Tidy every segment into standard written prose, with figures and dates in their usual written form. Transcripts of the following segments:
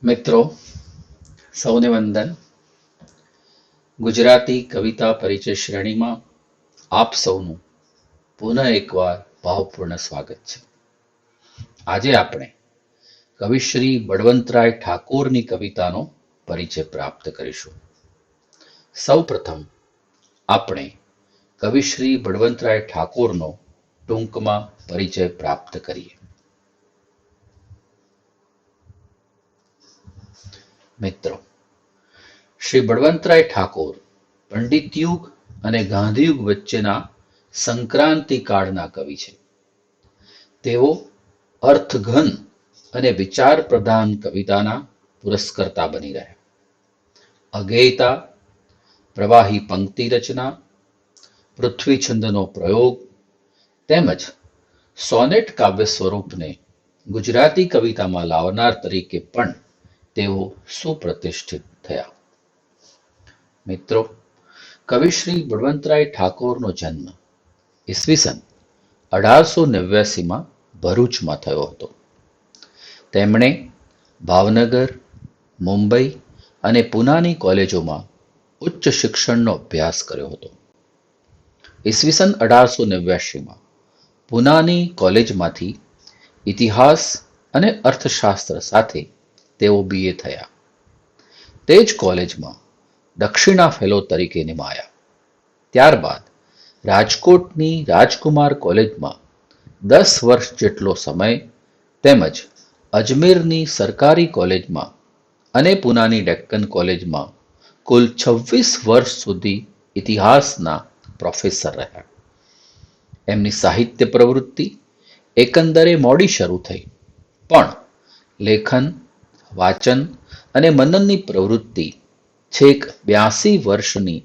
મિત્રો સૌને વંદન. ગુજરાતી કવિતા પરિચય શ્રેણીમાં આપ સૌનું પુનઃ એકવાર ભાવપૂર્ણ સ્વાગત છે. આજે આપણે કવિશ્રી બળવંતરાય ઠાકોરની કવિતાનો પરિચય પ્રાપ્ત કરીશું. સૌપ્રથમ આપણે કવિશ્રી બળવંતરાય ઠાકોરનો ટૂંકમાં પરિચય પ્રાપ્ત કરીએ. મિત્રો, શ્રી બળવંતરાય ઠાકોર પંડિત યુગ અને ગાંધીયુગ વચ્ચેના સંક્રાંતિ કાળના કવિ છે. તેઓ અર્થઘન અને વિચાર પ્રધાન કવિતાના પુરસ્કર્તા બની રહ્યા. અગેયતા, પ્રવાહી પંક્તિ રચના, પૃથ્વી છંદનો પ્રયોગ તેમજ સોનેટ કાવ્ય સ્વરૂપને ગુજરાતી કવિતામાં લાવનાર તરીકે પણ તેઓ સુપ્રતિષ્ઠિત થયા. મિત્રો, કવિશ્રી બળવંતરાય ઠાકોરનો જન્મ ઈસવીસન 1889માં ભરૂચમાં થયો હતો. તેમણે ભાવનગર, મુંબઈ અને પૂનાની કોલેજોમાં ઉચ્ચ શિક્ષણનો અભ્યાસ કર્યો હતો. ઈસવીસન 1889માં પૂનાની કોલેજમાંથી ઇતિહાસ અને અર્થશાસ્ત્ર સાથે તેઓ BA થયા. તે જ કોલેજમાં દક્ષિણા ફેલો તરીકે નિમાયા. ત્યારબાદ રાજકોટની રાજકુમાર કોલેજમાં 10 વર્ષ જેટલો સમય તેમજ અજમેરની સરકારી કોલેજમાં અને પૂનાની ડેક્કન કોલેજમાં કુલ 26 વર્ષ સુધી ઇતિહાસના પ્રોફેસર રહ્યા. એમની સાહિત્ય પ્રવૃત્તિ એકંદરે મોડી શરૂ થઈ, પણ લેખન, વાચન અને મનનની પ્રવૃત્તિ છેક 82 વર્ષની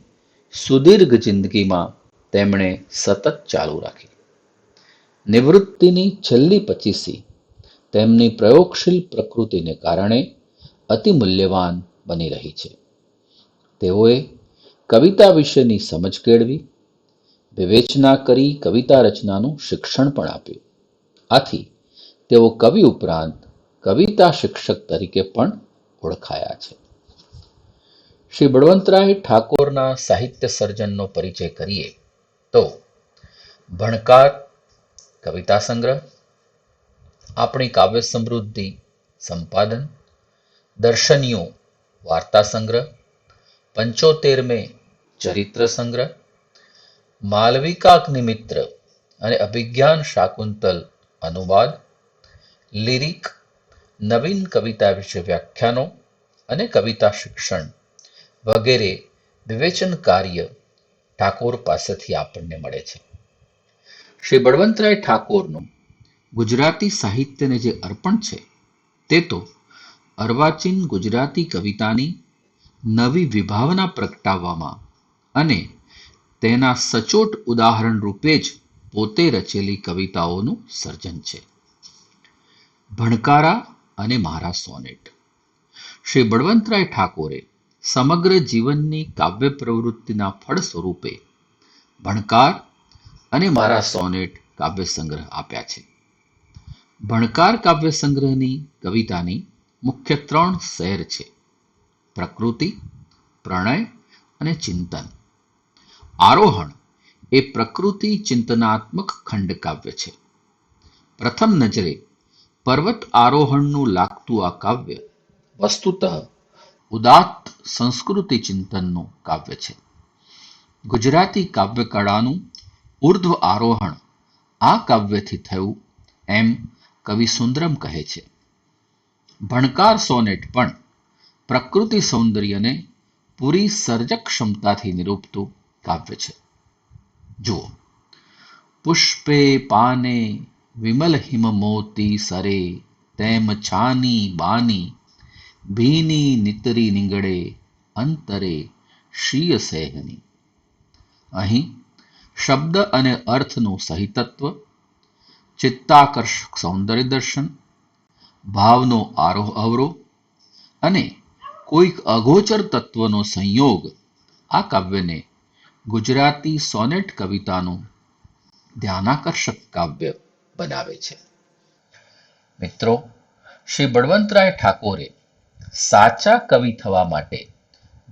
સુદીર્ઘ જિંદગીમાં તેમણે સતત ચાલુ રાખી. નિવૃત્તિની છેલ્લી 25 તેમની પ્રયોગશીલ પ્રકૃતિને કારણે અતિ મૂલ્યવાન બની રહી છે. તેઓએ કવિતા વિશેની સમજ કેળવી, વિવેચના કરી કવિતા રચનાનું શિક્ષણ પણ આપ્યું. આથી તેઓ કવિ ઉપરાંત કવિતા શિક્ષક તરીકે પણ ઓળખાયા છે. શ્રી બળવંતરાય ઠાકોરના સાહિત્ય સર્જનનો પરિચય કરીએ તો ભણકાર કવિતા સંગ્રહ, આપણી કાવ્ય સમૃદ્ધિ સંપાદન, દર્શનીઓ વાર્તા સંગ્રહ, 75મે ચરિત્ર સંગ્રહ, માલવિકાગ્નિમિત્ર અને અભિજ્ઞાન શાકુંતલ અનુવાદ, લિરિક, નવીન કવિતા વિશે વ્યાખ્યાનો અને કવિતા શિક્ષણ વગેરે વિવેચન કાર્ય ઠાકોર પાસેથી આપણને મળે છે. શ્રી બળવંતરાય ઠાકોરનું ગુજરાતી સાહિત્યને જે અર્પણ છે તે તો અર્વાચીન ગુજરાતી કવિતાની નવી વિભાવના પ્રગટાવવામાં અને તેના સચોટ ઉદાહરણ રૂપે જ પોતે રચેલી કવિતાઓનું સર્જન છે. ભણકારા અને મારા સોનેટ. શ્રી બળવંતરાય ઠાકોરે સમગ્ર જીવનની કાવ્ય પ્રવૃત્તિના ફળ સ્વરૂપે ભણકાર અને મારા સોનેટ કાવ્ય સંગ્રહ આપ્યા છે. ભણકાર કાવ્ય સંગ્રહની કવિતાની મુખ્ય 3 સેર છે: પ્રકૃતિ, પ્રણય અને ચિંતન. આરોહણ એ પ્રકૃતિ ચિંતનાત્મક ખંડકાવ્ય છે. પ્રથમ નજરે પર્વત આરોહણનું લાગતું આ કાવ્ય વસ્તુતઃ ઉદાત્ત સંસ્કૃતિ ચિંતનનું કાવ્ય છે. ગુજરાતી કાવ્યકળાનું ઉર્ધ્વ આરોહણ આ કાવ્યથી થયું એમ કવિ સુંદરમ કહે છે. ભણકાર સોનેટ પણ પ્રકૃતિ સૌંદર્યને પૂરી સર્જક ક્ષમતાથી નિરૂપતું કાવ્ય છે. જુઓ: પુષ્પે પાને વિમલ હિમ મોતી સરે, તેમ છાની બાની ભીની નિતરી નીંગળે, અંતરે શીય સેહની. અહીં શબ્દ અને અર્થનું સહિતત્વ, ચિત્તાકર્ષક સૌંદર્ય દર્શન, ભાવનો આરોહ અવરોહ અને કોઈક અગોચર તત્વનો સંયોગ આ કાવ્યને ગુજરાતી સોનેટ કવિતાનું ધ્યાનાકર્ષક કાવ્ય બનાવે છે. મિત્રો, શ્રી બળવંતરાય ઠાકોરે સાચા કવિ થવા માટે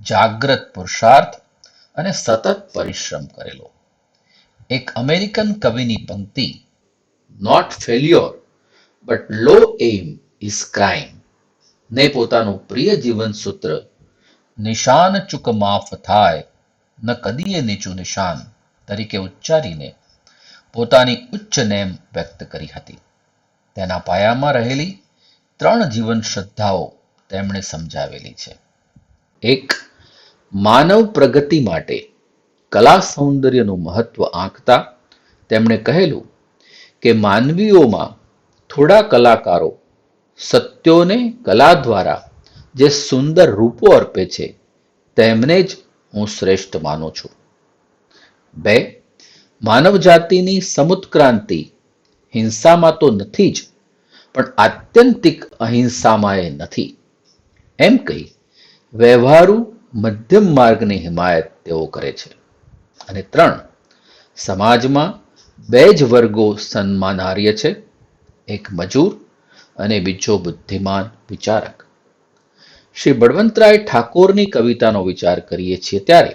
જાગ્રત પુરુષાર્થ અને સતત પરિશ્રમ કરેલો. એક અમેરિકન કવિની પંક્તિ, not failure but low aim is crime, ને પોતાનું પ્રિય જીવન સૂત્ર, નિશાન ચૂક માફ થાય ન કદીએ નીચું નિશાન, તરીકે ઉચ્ચારીને પોતાની ઉચ્ચ નેમ વ્યક્ત કરી હતી. તેના પાયામાં રહેલી 3 જીવન શ્રદ્ધાઓ તેમણે સમજાવેલી છે. એક, માનવ પ્રગતિ માટે કલા સૌંદર્યનું મહત્વ આંકતા તેમણે કહેલું કે માનવીઓમાં થોડા કલાકારો સત્યોને કલા દ્વારા જે સુંદર રૂપો અર્પે છે તેમને જ હું શ્રેષ્ઠ માનું છું. 2, માનવ જાતિની સમુત્ક્રાંતિ હિંસામાં તો નથી જ, પણ આત્યંતિક અહિંસામાં એ નથી, એમ કહી વ્યવહારુ મધ્યમ માર્ગની હિમાયત તેઓ કરે છે. અને 3, સમાજમાં 2 જ વર્ગો સન્માનાર્ય છે, એક મજૂર અને બીજો બુદ્ધિમાન વિચારક. શ્રી બળવંતરાય ઠાકોરની કવિતાનો વિચાર કરીએ છીએ ત્યારે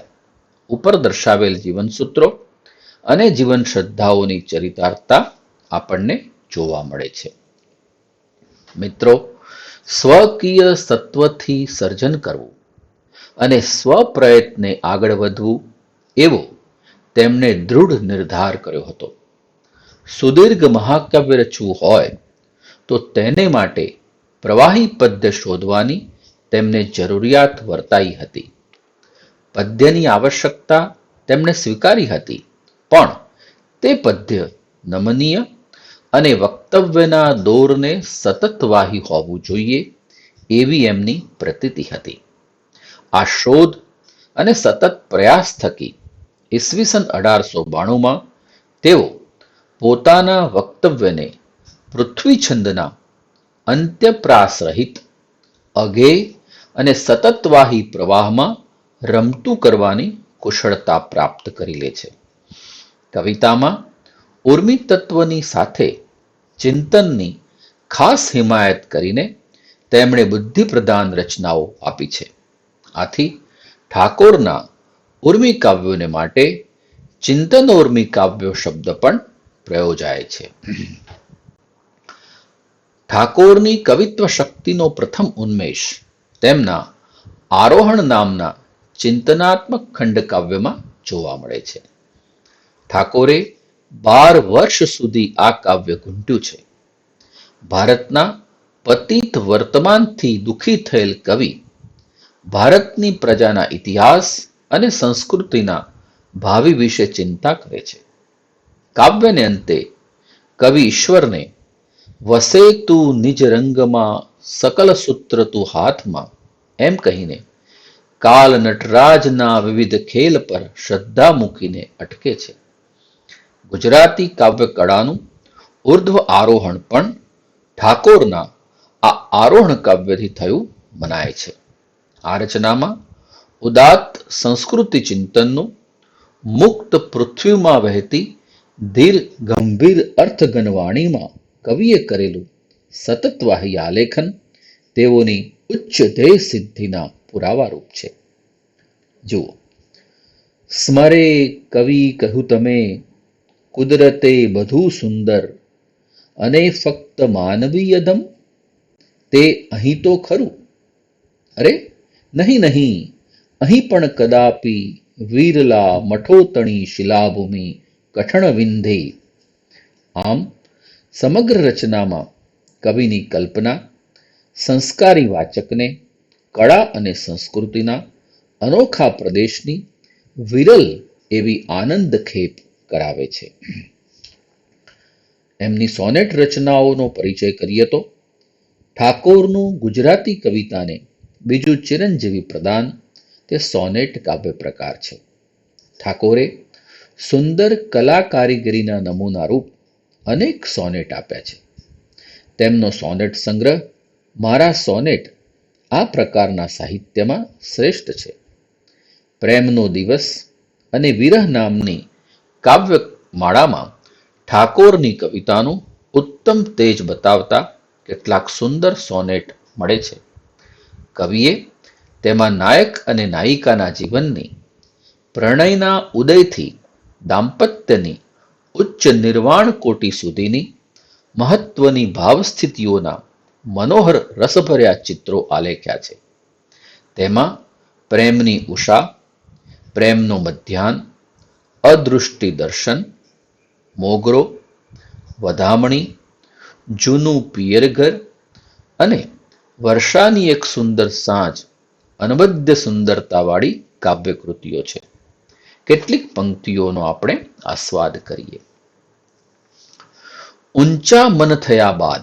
ઉપર દર્શાવેલ જીવનસૂત્રો અને જીવન શ્રદ્ધાઓની ચરિતાર્થતા આપણને જોવા મળે છે. મિત્રો, સ્વકીય સત્વથી સર્જન કરવું અને સ્વપ્રયત્ને આગળ વધવું એવો તેમણે દૃઢ નિર્ધાર કર્યો હતો. સુદીર્ઘ મહાકાવ્ય રચવું હોય તો તેને માટે પ્રવાહી પદ્ય શોધવાની તેમને જરૂરિયાત વર્તાઈ હતી. પદ્યની આવશ્યકતા તેમણે સ્વીકારી હતી, પણ તે પદ્ય નમનીય અને વક્તવ્યના દોરને સતત વાહી હોવું જોઈએ એવી એમની પ્રતીતિ હતી. આ શોધ અને સતત પ્રયાસ થકી ઈસવીસન 1892માં તેઓ પોતાના વક્તવ્યને પૃથ્વી છંદના અંત્યપ્રાસ રહિત, અગેય અને સતતવાહી પ્રવાહમાં રમતું કરવાની કુશળતા પ્રાપ્ત કરી લે છે. કવિતામાં ઉર્મી તત્વની સાથે ચિંતનની ખાસ હિમાયત કરીને તેમણે બુદ્ધિપ્રધાન રચનાઓ આપી છે. આથી ઠાકોરના ઉર્મી કાવ્યોને માટે ચિંતનોર્મી કાવ્યો શબ્દ પણ પ્રયોજાય છે. ઠાકોરની કવિત્વ શક્તિનો પ્રથમ ઉન્મેષ તેમના આરોહણ નામના ચિંતનાત્મક ખંડકાવ્યમાં જોવા મળે છે. ઠાકોરે 12 વર્ષ સુધી આ કાવ્ય ઘૂંટ્યું છે. ભારતના પતિત વર્તમાનથી દુઃખી થયેલ કવિ ભારતની પ્રજાના ઇતિહાસ અને સંસ્કૃતિના ભાવિ વિશે ચિંતા કરે છે. કાવ્યને અંતે કવિ ઈશ્વરને વસે તું નિજ રંગમાં, સકલ સૂત્ર તું હાથમાં, એમ કહીને કાલ નટરાજના વિવિધ ખેલ પર શ્રદ્ધા મૂકીને અટકે છે. ગુજરાતી કાવ્ય કળાનું ઉર્ધ્વ આરોહણ પણ ઠાકોરના આ આરોહણ કાવ્યથી થયું મનાય છે. આ રચનામાં ઉદાત્ત સંસ્કૃતિ ચિંતનનું, મુક્ત પૃથ્વીમાં વહેતી ધીર ગંભીર અર્થઘન વાણીમાં કવિએ કરેલું સતતવાહી આલેખન તેઓની ઉચ્ચ ધ્યેય સિદ્ધિના પુરાવારૂપ છે. જુઓ, સ્મરે કવિ કહ્યું તમે, કુદરતે બધું સુંદર, અને ફક્ત માનવીય દમ, તે અહીં તો ખરું, અરે નહીં નહીં, અહીં પણ કદાપી વીરલા મઠોતણી શિલાભૂમિ કઠણ વિંધે. આમ સમગ્ર રચનામાં કવિની કલ્પના સંસ્કારી વાચકને કળા અને સંસ્કૃતિના અનોખા પ્રદેશની વિરલ એવી આનંદ ખેપ કરાવે છે. એમની સોનેટ રચનાઓનો પરિચય કરીએ તો ઠાકોરનું ગુજરાતી કવિતાને બીજું ચિરંજીવી પ્રદાન તે સોનેટ કાવ્ય પ્રકાર છે. ઠાકોરે સુંદર કલા કારીગરીના નમૂના રૂપ અનેક સોનેટ આપ્યા છે. તેમનો સોનેટ સંગ્રહ મારા સોનેટ આ પ્રકારના સાહિત્યમાં શ્રેષ્ઠ છે. પ્રેમનો દિવસ અને વિરહ નામની કાવ્ય માળામાં ઠાકોરની કવિતાનું ઉત્તમ તેજ બતાવતા કેટલાક સુંદર સોનેટ મળે છે. કવિએ તેમાં નાયક અને નાયિકાના જીવનની પ્રણયના ઉદયથી દાંપત્યની ઉચ્ચ નિર્વાણ કોટી સુધીની મહત્વની ભાવસ્થિતિઓના મનોહર રસભર્યા ચિત્રો આલેખ્યા છે. તેમાં પ્રેમની ઉષા, પ્રેમનો મધ્યાહન, અદૃષ્ટિ દર્શન, મોગરો, વધામણી, જૂનું પિયરઘર અને વર્ષાની એક સુંદર સાંજ અનબદ્ધ સુંદરતાવાળી કાવ્યકૃતિઓ છે. કેટલીક પંક્તિઓનો આપણે આસ્વાદ કરીએ. ઊંચા મન થયા બાદ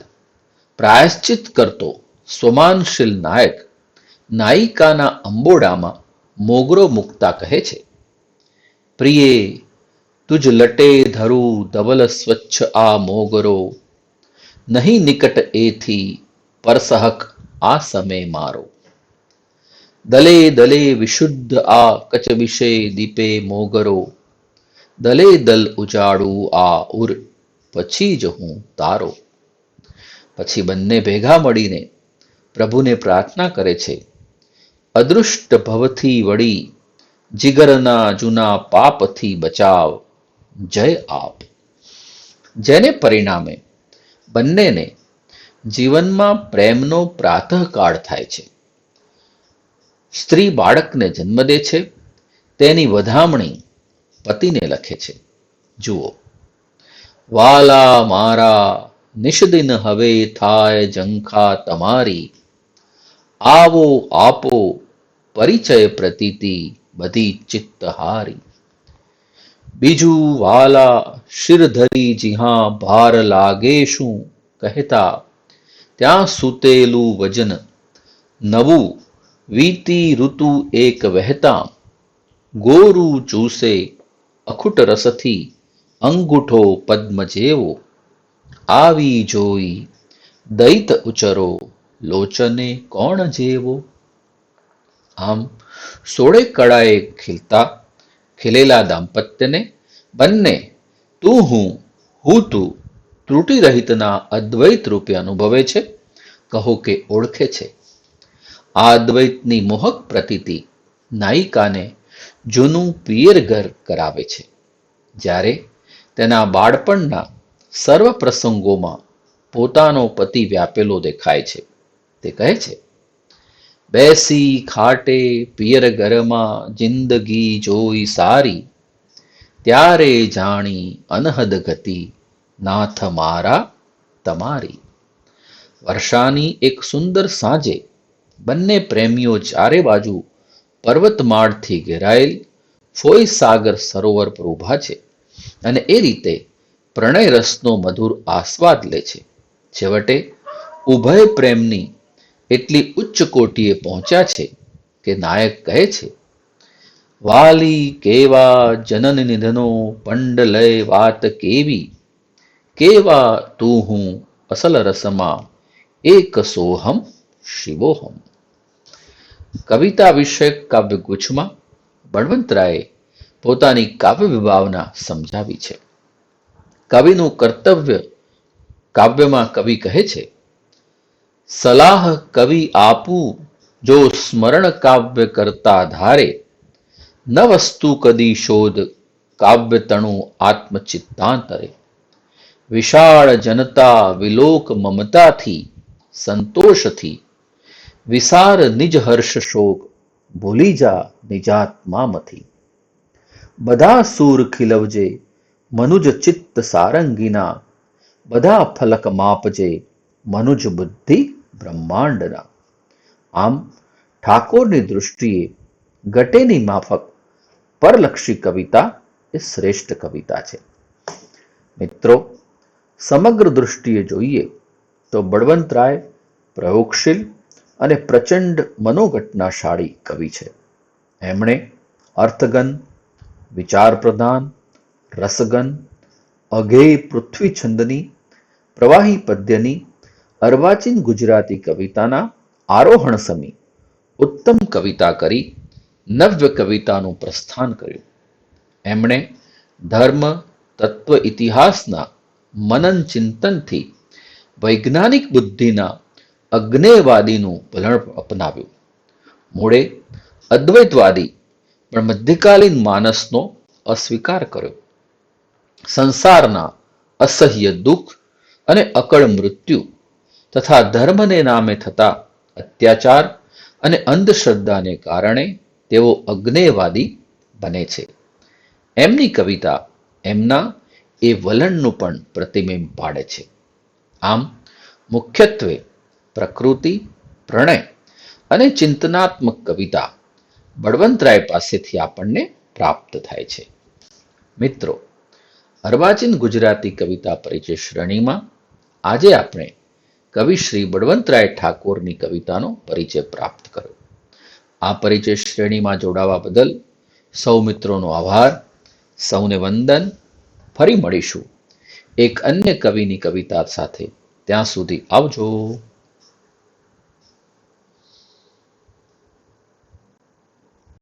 પ્રાયશ્ચિત કરતો સ્વમાનશીલ નાયક નાયિકાના અંબોડામાં મોગરો મૂકતા કહે છે, પ્રિયે તુજ લટે ધરું ધવલ સ્વચ્છ આ મોગરો, નહીં નિકટ એથી પરસહક આ સમય મારો. દલે દલે વિશુદ્ધ આ કચ વિશે દીપે મોગરો, દલે દલ ઉજાડું આ ઉર પછી જ હું તારો. પછી બંને ભેગા મળીને પ્રભુને પ્રાર્થના કરે છે, અદૃષ્ટ ભવથી વળી જીગરના જૂના પાપથી બચાવ, જય આપ. જેને પરિણામે બંનેને જીવનમાં પ્રેમનો પ્રાતઃકાળ થાય છે. સ્ત્રી બાળકને જન્મ દે છે, તેની વધામણી પતિને લખે છે. જુઓ, વાલા મારા નિષદિન હવે થાય ઝંખા તમારી, આવો આપો પરિચય પ્રતીતિ બધી ચિત્તહારી. બીજું વાલા શિરધરી જીહા ભાર લાગે શું કહેતા, ત્યાં સૂતેલું વજન નવું વીતી ઋતુ એક વહેતા, ગોરું ચૂસે અખુટ રસથી અંગૂઠો પદ્મ જેવો, આવી જોઈ દૈત ઉચરો લોચને કોણ જેવો. આમ સોળે કળાએ ખીલેલા દાંપત્યને બંને તું હું તું ત્રુટિ રહિતના અદ્વૈત રૂપે અનુભવે છે, કહો કે ઓળખે છે. આ અદ્વૈતની મોહક પ્રતીતિ નાયિકાને જૂનું પિયર ઘર કરાવે છે, જ્યારે તેના બાળપણના સર્વ પ્રસંગોમાં પોતાનો પતિ વ્યાપેલો દેખાય છે. તે કહે છે, બેસી ખાટે પિયર ઘરમાં જિંદગી જોઈ સારી, ત્યારે જાણી અનહદ ગતિ નાથ મારા તમારી. વર્ષાની એક સુંદર સાંજે બંને પ્રેમીઓ ચારે બાજુ પર્વતમાળથી ઘેરાયેલ ફોઈ સાગર સરોવર પર ઊભા છે અને એ રીતે પ્રણય રસનો મધુર આસ્વાદ લે છે. છેવટે ઉભય પ્રેમની એટલી ઉચ્ચ કોટીએ પહોંચ્યા છે કે નાયક કહે છે, વાલી કેવા જનન નિધનો પંડ લય વાત કેવી, કેવા તું હું અસલ રસમાં એક સોહમ શિવોહમ. કવિતા વિષયક કાવ્યગુચ્છમાં બળવંતરાયે પોતાની કાવ્ય વિભાવના સમજાવી છે. કવિનું કર્તવ્ય કાવ્યમાં કવિ કહે છે, સલાહ કવિ આપું જો સ્મરણ કાવ્ય કરતા ધારે, ન વસ્તુ કદી શોધ કાવ્ય તણું આત્મચિત્તાંતરે. વિશાળ જનતા વિલોક મમતાથી સંતોષથી, વિસાર નિજ હર્ષ શોક ભૂલી જા નિજાત્મામાંથી. બધા સૂર ખીલવજે મનુજ ચિત્ત સારંગીના, બધા ફલક માપજે મનુજ બુદ્ધિ બ્રહ્માંડના. આમ ઠાકોરની દૃષ્ટિએ ગટેની માફક પરલક્ષી કવિતા એ શ્રેષ્ઠ કવિતા છે. મિત્રો, સમગ્ર દૃષ્ટિએ જોઈએ તો બળવંતરાય પ્રયોગશીલ અને પ્રચંડ મનોઘટનાશાળી કવિ છે. એમણે અર્થગન, વિચાર પ્રધાન, રસગન, અગેય પૃથ્વી છંદની, પ્રવાહી પદ્યની, અર્વાચીન ગુજરાતી કવિતાના આરોહણ સમી ઉત્તમ કવિતા કરી નવ્ય કવિતાનું પ્રસ્થાન કર્યું. એમણે ધર્મ, તત્વ, ઇતિહાસના મનન ચિંતનથી વૈજ્ઞાનિક બુદ્ધિના અજ્ઞેયવાદીનું વલણ અપનાવ્યું. મૂળે અદ્વૈતવાદી પણ મધ્યકાલીન માનસનો અસ્વીકાર કર્યો. સંસારના અસહ્ય દુઃખ અને અકળ મૃત્યુ તથા ધર્મને નામે થતા અત્યાચાર અને અંધશ્રદ્ધાને કારણે તેઓ અજ્ઞેયવાદી બને છે. એમની કવિતા એમના એ વલણનું પણ પ્રતિબિંબ પાડે છે. આમ મુખ્યત્વે પ્રકૃતિ, પ્રણય અને ચિંતનાત્મક કવિતા બળવંતરાય પાસેથી આપણને પ્રાપ્ત થાય છે. મિત્રો, અર્વાચીન ગુજરાતી કવિતા પરિચય શ્રેણીમાં આજે આપણે કવિ શ્રી બળવંતરાય ઠાકોરની કવિતાનો પરિચય પ્રાપ્ત કર્યો. આ પરિચય શ્રેણીમાં જોડાવા બદલ સૌ મિત્રોનો આભાર. સૌને વંદન. ફરી મળીશું એક અન્ય કવિની કવિતા સાથે. ત્યાં સુધી આવજો.